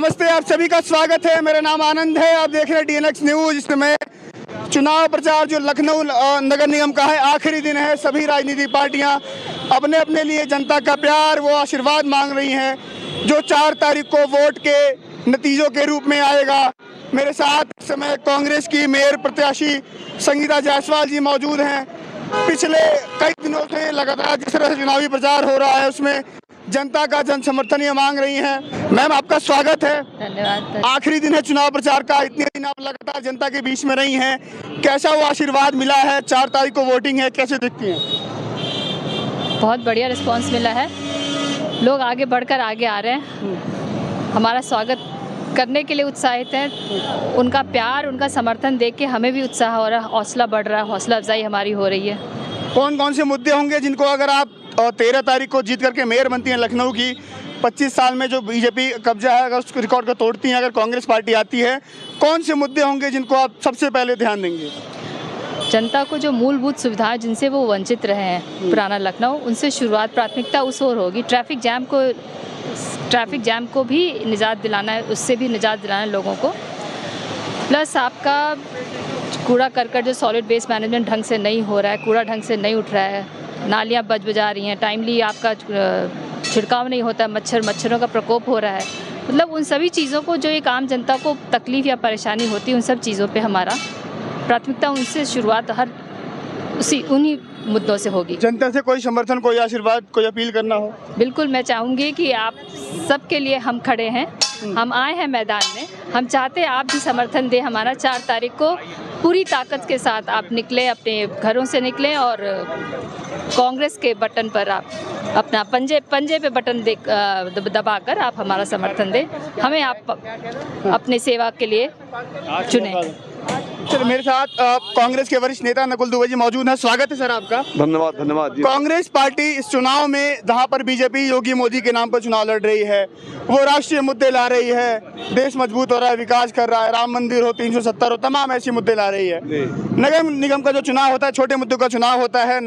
नमस्ते, आप सभी का स्वागत है। मेरा नाम आनंद है, आप देख रहे हैं DNX न्यूज। इस समय चुनाव प्रचार जो लखनऊ नगर निगम का है, आखिरी दिन है। सभी राजनीतिक पार्टियां अपने अपने लिए जनता का प्यार वो आशीर्वाद मांग रही हैं जो 4 तारीख को वोट के नतीजों के रूप में आएगा। मेरे साथ इस समय कांग्रेस की मेयर प्रत्याशी संगीता जायसवाल जी मौजूद हैं। पिछले कई दिनों से लगातार जिस तरह से चुनावी प्रचार हो रहा है उसमें जनता का जन समर्थन ये मांग रही हैं। मैम, आपका स्वागत है। धन्यवाद। आखिरी दिन है चुनाव प्रचार का, इतने दिन आप लगातार जनता के बीच में रही हैं, कैसा वो आशीर्वाद मिला है? 4 तारीख को वोटिंग है, कैसे दिखती हैं? बहुत बढ़िया रिस्पांस मिला है, लोग आगे बढ़कर आगे आ रहे हैं, हमारा स्वागत करने के लिए उत्साहित हैं। उनका प्यार, उनका समर्थन देख के हमें भी उत्साह हो रहा है, हौसला बढ़ रहा है, हौसला अफजाई हमारी हो रही है। कौन कौन से मुद्दे होंगे जिनको अगर आप 13 तारीख को जीत करके मेयर बनती हैं लखनऊ की, 25 साल में जो बीजेपी कब्जा है अगर उस रिकॉर्ड को तोड़ती हैं, अगर कांग्रेस पार्टी आती है, कौन से मुद्दे होंगे जिनको आप सबसे पहले ध्यान देंगे? जनता को जो मूलभूत सुविधाएं जिनसे वो वंचित रहे हैं पुराना लखनऊ, उनसे शुरुआत प्राथमिकता उस ओर होगी। ट्रैफिक जैम को भी निजात दिलाना है, उससे भी निजात दिलाना है लोगों को। प्लस आपका कूड़ा करकट जो सॉलिड वेस्ट मैनेजमेंट ढंग से नहीं हो रहा है, कूड़ा ढंग से नहीं उठ रहा है, नालियाँ बजा रही हैं, टाइमली आपका छिड़काव नहीं होता, मच्छरों का प्रकोप हो रहा है। मतलब उन सभी चीज़ों को जो एक आम जनता को तकलीफ़ या परेशानी होती है, उन सब चीज़ों पे हमारा प्राथमिकता, उनसे शुरुआत उन्हीं मुद्दों से होगी। जनता से कोई समर्थन, कोई आशीर्वाद, कोई अपील करना हो? बिल्कुल, मैं चाहूँगी कि आप सबके लिए हम खड़े हैं, हम आए हैं मैदान में, हम चाहते हैं आप भी समर्थन दें हमारा। 4 तारीख को पूरी ताकत के साथ आप निकलें, अपने घरों से निकलें और कांग्रेस के बटन पर आप अपना पंजे पे बटन दबाकर आप हमारा समर्थन दें, हमें आप अपने सेवा के लिए चुनें। सर, मेरे साथ कांग्रेस के वरिष्ठ नेता नकुल दुबे जी मौजूद हैं। स्वागत है सर आपका। धन्यवाद जी। कांग्रेस पार्टी इस चुनाव में, जहां पर बीजेपी योगी मोदी के नाम पर चुनाव लड़ रही है, वो राष्ट्रीय मुद्दे ला रही है, देश मजबूत हो रहा है, विकास कर रहा है, राम मंदिर हो, 370 हो, तमाम ऐसे मुद्दे ला रही है। नगर निगम का जो चुनाव होता है, छोटे मुद्दों का चुनाव होता है,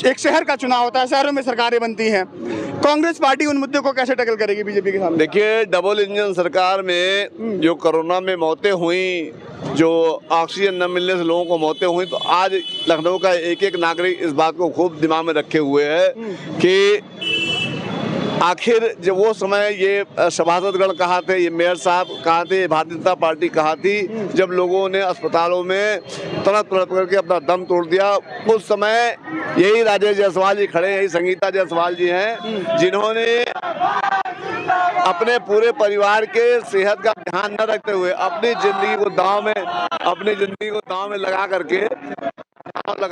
एक शहर का चुनाव होता है, शहरों में सरकारें बनती हैं। कांग्रेस पार्टी उन मुद्दों को कैसे टैकल करेगी बीजेपी के सामने? देखिए, डबल इंजन सरकार में जो कोरोना में मौतें हुई, जो ऑक्सीजन न मिलने से लोगों को मौतें हुई, तो आज लखनऊ का एक एक नागरिक इस बात को खूब दिमाग में रखे हुए है कि आखिर जब वो समय ये सभासदगण कहाँ थे, ये मेयर साहब कहाँ थे, भारतीय जनता पार्टी कहाँ थी, जब लोगों ने अस्पतालों में तड़प करके अपना दम तोड़ दिया। उस समय यही राजेश जायसवाल जी खड़े हैं, यही संगीता जायसवाल जी हैं, जिन्होंने अपने पूरे परिवार के सेहत का ध्यान न रखते हुए अपनी जिंदगी को दांव में लगा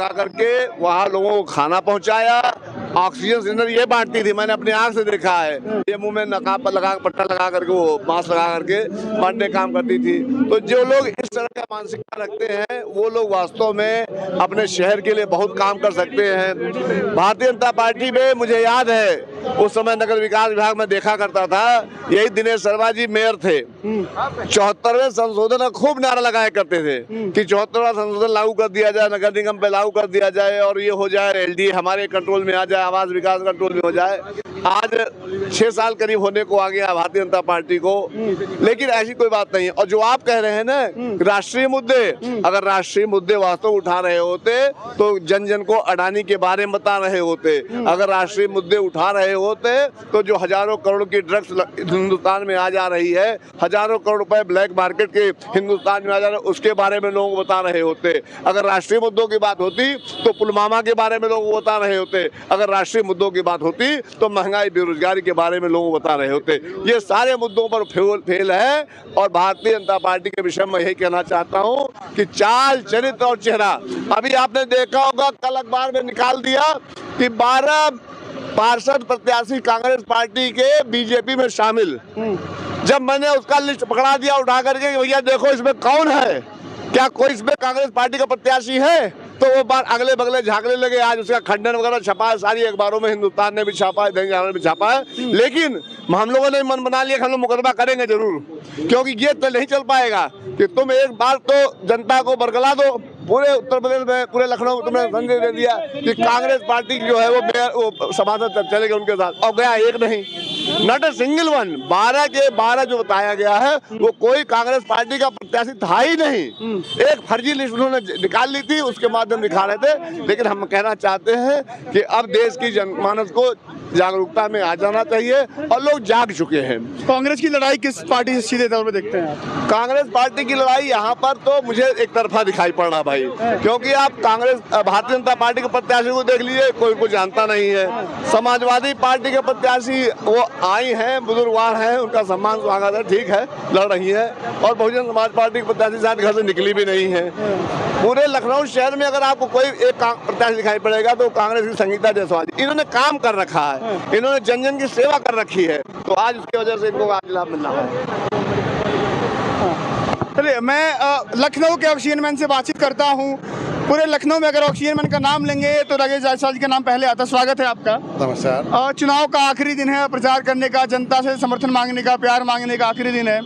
करके वहाँ लोगों को खाना पहुँचाया। ऑक्सीजन सिलेंडर ये बांटती थी, मैंने अपनी आंख से देखा है, ये मुंह में नकाब लगा, पट्टा लगा करके, वो मास्क लगा करके बांटने काम करती थी। तो जो लोग इस तरह का मानसिकता रखते हैं, वो लोग वास्तव में अपने शहर के लिए बहुत काम कर सकते हैं। भारतीय जनता पार्टी में मुझे याद है, उस समय नगर विकास विभाग में देखा करता था, यही दिनेश शर्मा जी मेयर थे। 74वें संशोधन का खूब नारा लगाया करते थे कि 74वां संशोधन लागू कर दिया जाए, नगर निगम पे लागू कर दिया जाए और ये हो जाए, LD हमारे कंट्रोल में आ जाए, आवास विकास कंट्रोल में हो जाए। आज 6 साल करीब होने को आ गया भारतीय जनता पार्टी को, लेकिन ऐसी कोई बात नहीं है। और जो आप कह रहे हैं ना राष्ट्रीय मुद्दे, अगर राष्ट्रीय मुद्दे वास्तव उठा रहे होते तो जन जन को अडानी के बारे में बता रहे होते। अगर राष्ट्रीय मुद्दे उठा रहे होते तो जो हजारों करोड़ की ड्रग्स हिंदुस्तान में आ जा रही है, हजारों करोड़ रुपए ब्लैक मार्केट के हिंदुस्तान में आ जा रहे, उसके बारे में लोगों को बता रहे होते। अगर राष्ट्रीय मुद्दों की बात होती तो पुलवामा के बारे में लोगों को बता रहे होते। अगर राष्ट्रीय मुद्दों की बात होती तो महंगाई, बेरोजगारी के बारे में लोगों को बता रहे होते। ये सारे मुद्दों पर फेल है। और भारतीय जनता पार्टी के विषय में यही कहना चाहता हूं कि चाल, चरित्र और चेहरा, अभी आपने देखा होगा कल अखबार में निकाल दिया कि 12 पार्षद प्रत्याशी कांग्रेस पार्टी के बीजेपी में शामिल। जब मैंने उसका लिस्ट पकड़ा दिया उठा करके, भैया देखो इसमें कौन है, क्या कोई इसमें कांग्रेस पार्टी का प्रत्याशी है, तो वो बात अगले बगले झांकने लगे। आज उसका खंडन वगैरह छपा है, सारी अखबारों में, हिंदुस्तान ने भी छापा है, दैनिक जागरण में भी छापा है। लेकिन हम लोगों ने मन बना लिया कि हम लोग मुकदमा करेंगे जरूर, क्योंकि ये तो नहीं चल पाएगा कि तुम एक बार तो जनता को बरगला दो, पूरे उत्तर प्रदेश में, पूरे लखनऊ में तुमने संदेश दे दिया कि कांग्रेस पार्टी जो है वो सभासद चलेगा उनके साथ, और गया एक नहीं, नॉट ए सिंगल वन। 12 के 12 जो बताया गया है वो कोई कांग्रेस पार्टी का प्रत्याशी था ही नहीं। एक फर्जी लिस्ट उन्होंने निकाल ली थी, उसके माध्यम दिखा रहे थे। लेकिन हम कहना चाहते हैं कि अब देश की जनमानस को जागरूकता में आ जाना चाहिए और लोग जाग चुके हैं। कांग्रेस की लड़ाई किस पार्टी से सीधे तौर पे देखते हैं आप? कांग्रेस पार्टी की लड़ाई यहाँ पर तो मुझे एक तरफा दिखाई पड़ रहा भाई, क्योंकि आप कांग्रेस भारतीय जनता पार्टी के प्रत्याशी को देख लीजिए, कोई को जानता नहीं है। समाजवादी पार्टी के प्रत्याशी वो आई हैं, बुजुर्गवार हैं, उनका सम्मान स्वागत है, ठीक है, लड़ रही है। और बहुजन समाज पार्टी के प्रत्याशी शायद घर से निकली भी नहीं है। पूरे लखनऊ शहर में अगर आपको कोई एक प्रत्याशी दिखाई पड़ेगा तो कांग्रेस की संगीता जायसवाल। इन्होंने काम कर रखा है, इन्होंने जन जन की सेवा कर रखी है, तो आज उसकी वजह से इनको आज लाभ मिल रहा है। चलिए, मैं लखनऊ के ऑक्सीजन मैन से बातचीत करता हूँ। पूरे लखनऊ में अगर ऑक्सीजन मैन का नाम लेंगे तो राकेश जायसवाल जी का नाम पहले आता है। स्वागत है आपका। नमस्कार। चुनाव का आखिरी दिन है, प्रचार करने का, जनता से समर्थन मांगने का, प्यार मांगने का आखिरी दिन है।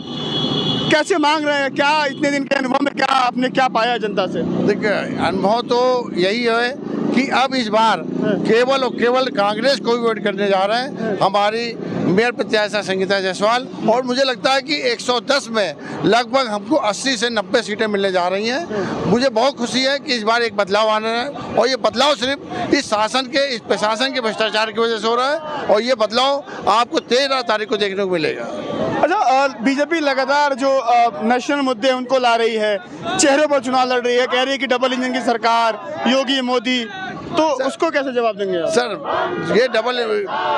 कैसे मांग रहे हैं? क्या इतने दिन के अनुभव में क्या आपने क्या पाया जनता से? देखिए, अनुभव तो यही है कि अब इस बार केवल और केवल कांग्रेस को वोट करने जा रहे हैं, हमारी मेयर प्रत्याशी संगीता जायसवाल। और मुझे लगता है कि 110 में लगभग हमको 80 से 90 सीटें मिलने जा रही हैं। मुझे बहुत खुशी है कि इस बार एक बदलाव आना है, और ये बदलाव सिर्फ इस शासन के, इस प्रशासन के भ्रष्टाचार की वजह से हो रहा है, और ये बदलाव आपको 13 तारीख को देखने को मिलेगा। अच्छा, बीजेपी लगातार जो नेशनल मुद्दे उनको ला रही है, चेहरों पर चुनाव लड़ रही है, कह रही है कि डबल इंजन की सरकार, योगी मोदी, तो उसको कैसे जवाब देंगे आप? सर, ये डबल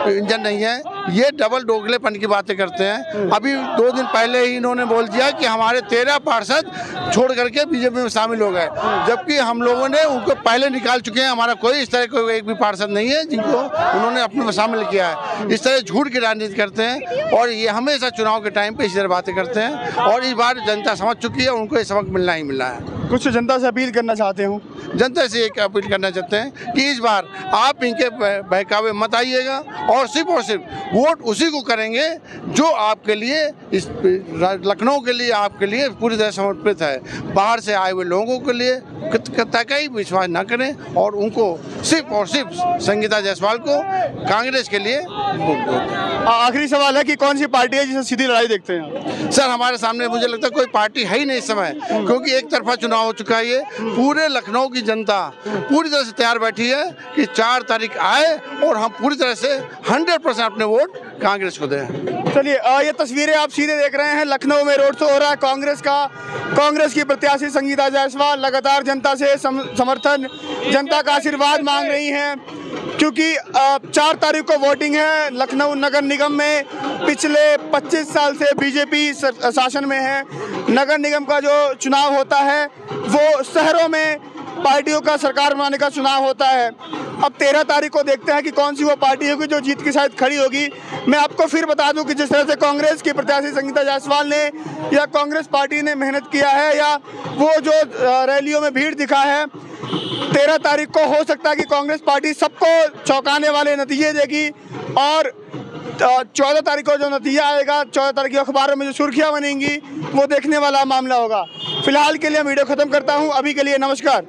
इंजन नहीं है, ये डबल डोगलेपन की बातें करते हैं। अभी 2 दिन पहले ही इन्होंने बोल दिया कि हमारे 13 पार्षद छोड़ करके बीजेपी में शामिल हो गए, जबकि हम लोगों ने उनको पहले निकाल चुके हैं। हमारा कोई इस तरह का एक भी पार्षद नहीं है जिनको उन्होंने अपने में शामिल किया है। इस तरह झूठ की राजनीति करते हैं, और ये हमेशा चुनाव के टाइम पे इस तरह बातें करते हैं, और इस बार जनता समझ चुकी है, उनको ये सबक मिलना ही मिलना है। कुछ जनता से अपील करना चाहते हूँ? जनता से एक अपील करना चाहते हैं कि इस बार आप इनके बहकावे मत आइएगा, और सिर्फ वोट उसी को करेंगे जो आपके लिए, इस लखनऊ के लिए, आपके लिए पूरी तरह समर्पित है। बाहर से आए हुए लोगों के लिए कतई विश्वास न करें, और उनको सिर्फ और सिर्फ संगीता जायसवाल को कांग्रेस के लिए वोट दें। आखिरी सवाल है कि कौन सी पार्टी है जिसे सीधी लड़ाई देखते हैं? सर, हमारे सामने मुझे लगता है कोई पार्टी है ही नहीं इस समय, क्योंकि एक तरफा चुनाव हो चुका है। ये पूरे लखनऊ की जनता पूरी तरह से तैयार बैठी है कि 4 तारीख आए और हम पूरी तरह से 100% अपने वोट कांग्रेस को दें। चलिए, ये तस्वीरें आप सीधे देख रहे हैं, लखनऊ में रोड शो हो रहा है कांग्रेस की प्रत्याशी संगीता जायसवाल लगातार जनता से समर्थन, जनता का आशीर्वाद मांग रही हैं, क्योंकि 4 तारीख को वोटिंग है। लखनऊ नगर निगम में पिछले 25 साल से बीजेपी शासन में है। नगर निगम का जो चुनाव होता है वो शहरों में पार्टियों का सरकार बनाने का चुनाव होता है। अब 13 तारीख को देखते हैं कि कौन सी वो पार्टी होगी जो जीत के साथ खड़ी होगी। मैं आपको फिर बता दूं कि जिस तरह से कांग्रेस की प्रत्याशी संगीता जायसवाल ने या कांग्रेस पार्टी ने मेहनत किया है, या वो जो रैलियों में भीड़ दिखा है, 13 तारीख को हो सकता है कि कांग्रेस पार्टी सबको चौंकाने वाले नतीजे देगी, और 14 तारीख को जो नतीजा आएगा, 14 तारीख के अखबारों में जो सुर्खियां बनेंगी, वो देखने वाला मामला होगा। फिलहाल के लिए वीडियो खत्म करता हूं, अभी के लिए नमस्कार।